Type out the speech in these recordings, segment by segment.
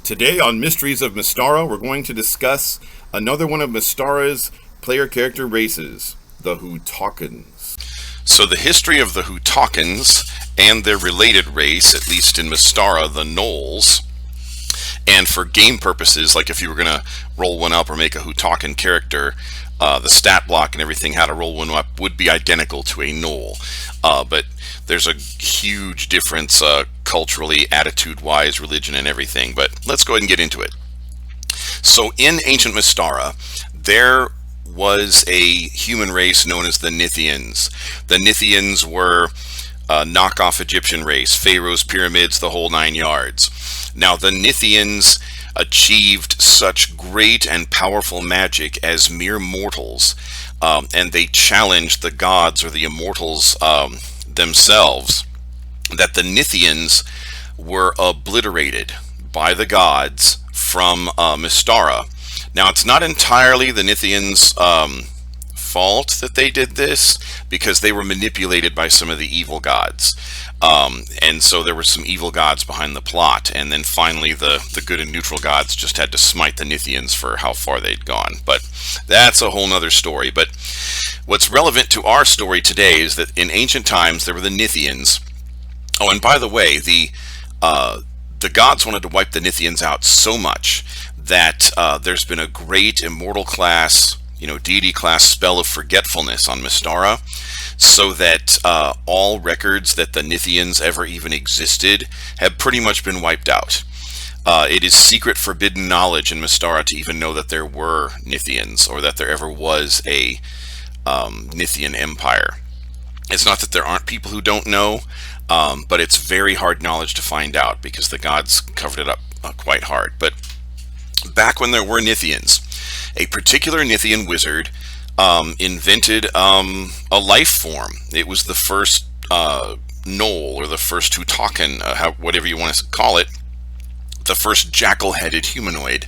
Today on Mysteries of Mystara, we're going to discuss another one of Mystara's player character races, the Hutaakans. So the history of the Hutaakans and their related race, at least in Mystara, the Gnolls, and for game purposes, like if you were going to roll one up or make a Hutaakan character, the stat block and everything, how to roll one up, would be identical to a Gnoll. But there's a huge difference culturally, attitude-wise, religion, and everything. But let's go ahead and get into it. So in ancient Mystara, there was a human race known as the Nithians. The Nithians were a knockoff Egyptian race, pharaohs, pyramids, the whole 9 yards. Now the Nithians achieved such great and powerful magic as mere mortals, and they challenged the gods or the immortals themselves, that the Nithians were obliterated by the gods from Mystara. Now it's not entirely the Nithians' fault that they did this, because they were manipulated by some of the evil gods. And so there were some evil gods behind the plot, and then finally the good and neutral gods just had to smite the Nithians for how far they'd gone. But that's a whole nother story. But what's relevant to our story today is that in ancient times there were the Nithians. Oh, and by the way, the gods wanted to wipe the Nithians out so much that there's been a great immortal class, deity class spell of forgetfulness on Mystara, so that all records that the Nithians ever even existed have pretty much been wiped out. It is secret, forbidden knowledge in Mystara to even know that there were Nithians, or that there ever was a Nithian empire. It's not that there aren't people who don't know, but it's very hard knowledge to find out because the gods covered it up quite hard. But back when there were Nithians, a particular Nithian wizard invented a life form. It was the first Gnoll, or the first Hutaakan, whatever you want to call it, the first jackal-headed humanoid,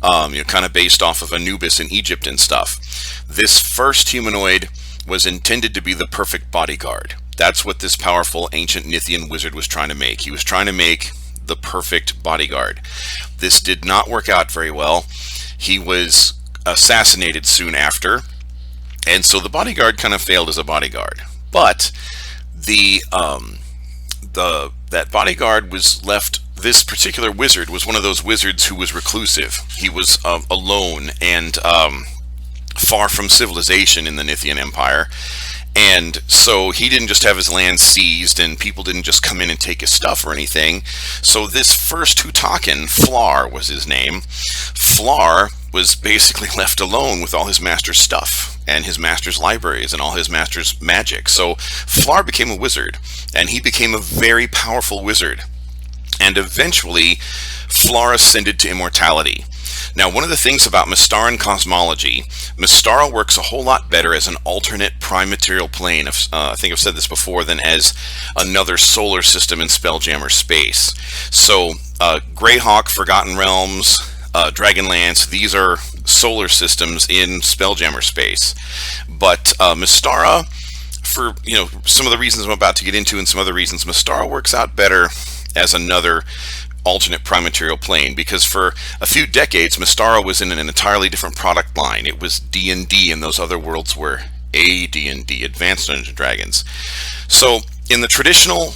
kind of based off of Anubis in Egypt and stuff. This first humanoid was intended to be the perfect bodyguard. That's what this powerful ancient Nithian wizard was trying to make. He was trying to make the perfect bodyguard. This did not work out very well. He was assassinated soon after, and so the bodyguard kind of failed as a bodyguard. But that bodyguard was left. This particular wizard was one of those wizards who was reclusive. He was alone and far from civilization in the Nithian Empire. And so he didn't just have his land seized, and people didn't just come in and take his stuff or anything. So this first Hutaakan, Flar was his name, Flar was basically left alone with all his master's stuff and his master's libraries and all his master's magic. So Flar became a wizard, and he became a very powerful wizard. And eventually Flar ascended to immortality. Now, one of the things about Mystaran cosmology, Mystara works a whole lot better as an alternate prime material plane, I think I've said this before, than as another solar system in Spelljammer space. So, Greyhawk, Forgotten Realms, Dragonlance, these are solar systems in Spelljammer space. But Mystara, for some of the reasons I'm about to get into and some other reasons, Mystara works out better as another alternate prime material plane, because for a few decades Mystara was in an entirely different product line. It was D&D, and those other worlds were AD&D, Advanced Dungeons and Dragons. So in the traditional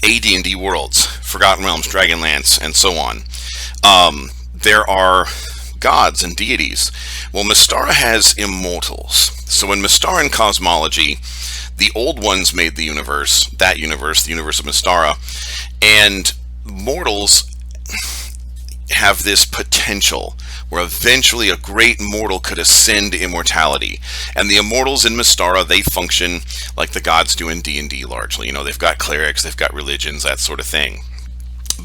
AD&D worlds, Forgotten Realms, Dragonlance, and so on, there are gods and deities. Well, Mystara has immortals. So in Mystaran cosmology, the old ones made the universe, the universe of Mystara, and mortals have this potential where eventually a great mortal could ascend to immortality. And the immortals in Mystara, they function like the gods do in D&D largely. They've got clerics, they've got religions, that sort of thing.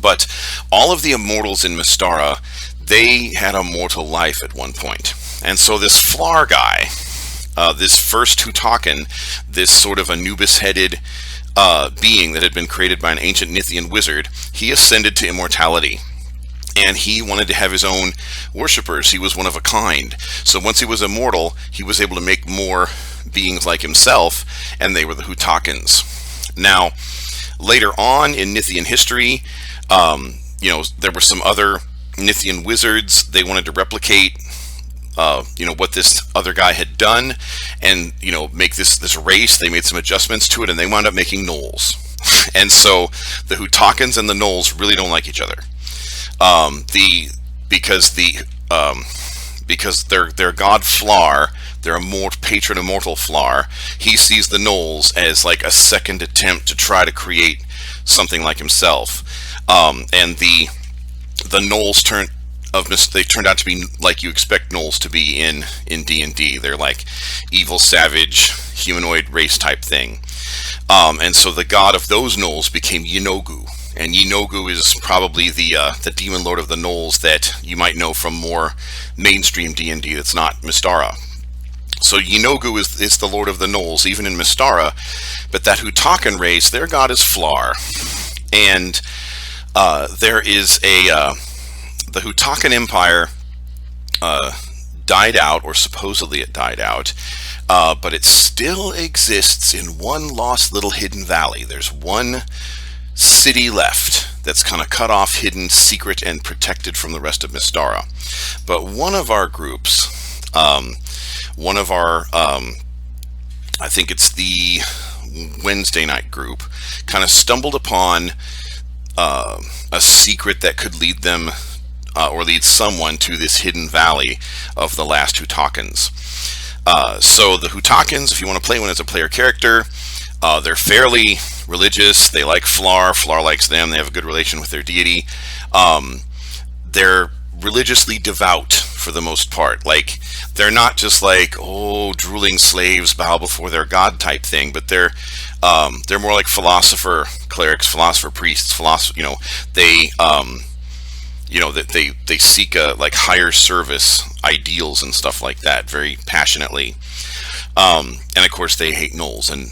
But all of the immortals in Mystara, they had a mortal life at one point. And so this Flar guy, this first Hutaakan, this sort of Anubis-headed being that had been created by an ancient Nithian wizard, he ascended to immortality. And he wanted to have his own worshippers. He was one of a kind. So once he was immortal, he was able to make more beings like himself, and they were the Hutaakans. Now, later on in Nithian history, there were some other Nithian wizards. They wanted to replicate what this other guy had done, and make this race. They made some adjustments to it, and they wound up making gnolls. And so the Hutaakans and the gnolls really don't like each other. Because their god Flar, their patron immortal Flar, he sees the gnolls as like a second attempt to try to create something like himself. And the gnolls turned out to be like you expect gnolls to be in D&D. They're like evil, savage, humanoid race type thing. And so the god of those gnolls became Yinogu. And Yinogu is probably the demon lord of the gnolls that you might know from more mainstream D&D that's not Mystara. So Yinogu is the lord of the gnolls, even in Mystara. But that Hutaakan race, their god is Flar. And there is the Hutaakan Empire died out, or supposedly it died out, but it still exists in one lost little hidden valley. There's one city left that's kind of cut off, hidden, secret, and protected from the rest of Mystara. But one of our groups, I think it's the Wednesday night group, kind of stumbled upon a secret that could lead them or lead someone to this hidden valley of the last Hutaakans. So the Hutaakans, if you want to play one as a player character, they're fairly religious. They like Flar. Flar likes them. They have a good relation with their deity. They're religiously devout for the most part. Like, they're not just like, oh, drooling slaves bow before their god type thing, but they're more like philosopher clerics, philosopher priests, they seek like higher service ideals and stuff like that very passionately. And of course they hate gnolls, and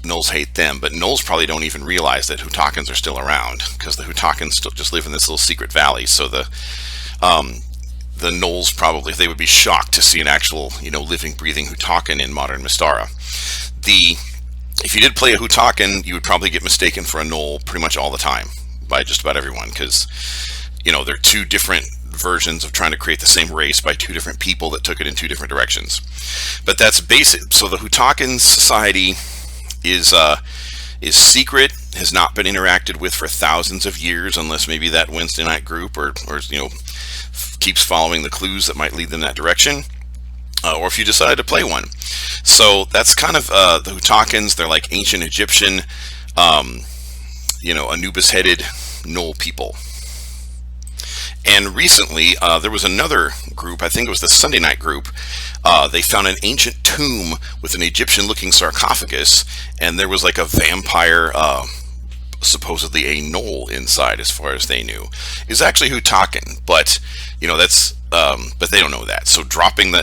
gnolls hate them, but gnolls probably don't even realize that Hutaakans are still around, because the Hutaakans still just live in this little secret valley. So the gnolls probably, they would be shocked to see an actual living, breathing Hutaakan in modern Mystara. If you did play a Hutaakan, you would probably get mistaken for a gnoll pretty much all the time by just about everyone, because they're two different versions of trying to create the same race by two different people that took it in two different directions. But that's basic. So the Hutaakan society is secret, has not been interacted with for thousands of years, unless maybe that Wednesday night group or keeps following the clues that might lead them that direction, or if you decided to play one. So that's kind of the Hutaakans. They're like ancient Egyptian, Anubis-headed gnoll people. And recently, there was another group, I think it was the Sunday night group. They found an ancient tomb with an Egyptian-looking sarcophagus, and there was like a vampire, supposedly a gnoll inside, as far as they knew. It's actually Hutaakan, but but they don't know that. So dropping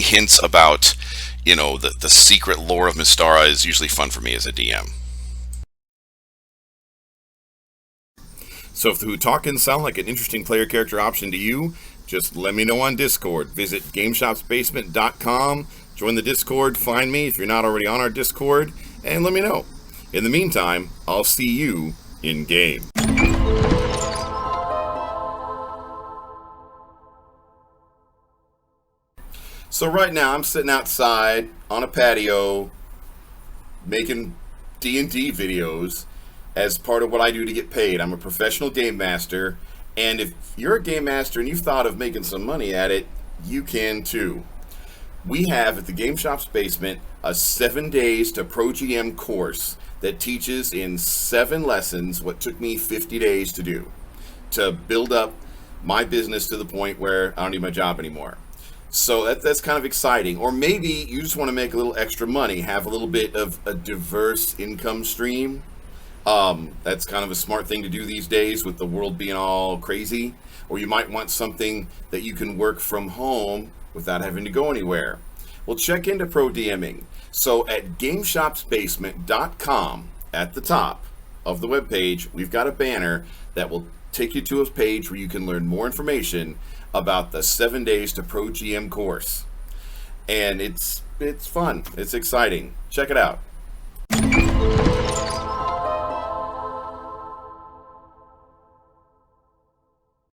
hints about the secret lore of Mystara is usually fun for me as a DM. So if the Hutaakans sound like an interesting player character option to you, just let me know on Discord. Visit GameShopsBasement.com, join the Discord, find me if you're not already on our Discord, and let me know. In the meantime, I'll see you in game. So right now I'm sitting outside on a patio making D&D videos as part of what I do to get paid. I'm a professional game master, and if you're a game master and you've thought of making some money at it, you can too. We have at the Game Shop's Basement a 7 days to Pro GM course that teaches in 7 lessons what took me 50 days to do, to build up my business to the point where I don't need my job anymore. So that's kind of exciting. Or maybe you just want to make a little extra money, have a little bit of a diverse income stream. That's kind of a smart thing to do these days with the world being all crazy. Or you might want something that you can work from home without having to go anywhere. Well, check into Pro DMing. So at GameShopsBasement.com, at the top of the webpage, we've got a banner that will take you to a page where you can learn more information about the 7 days to Pro GM course. And it's fun. It's exciting. Check it out.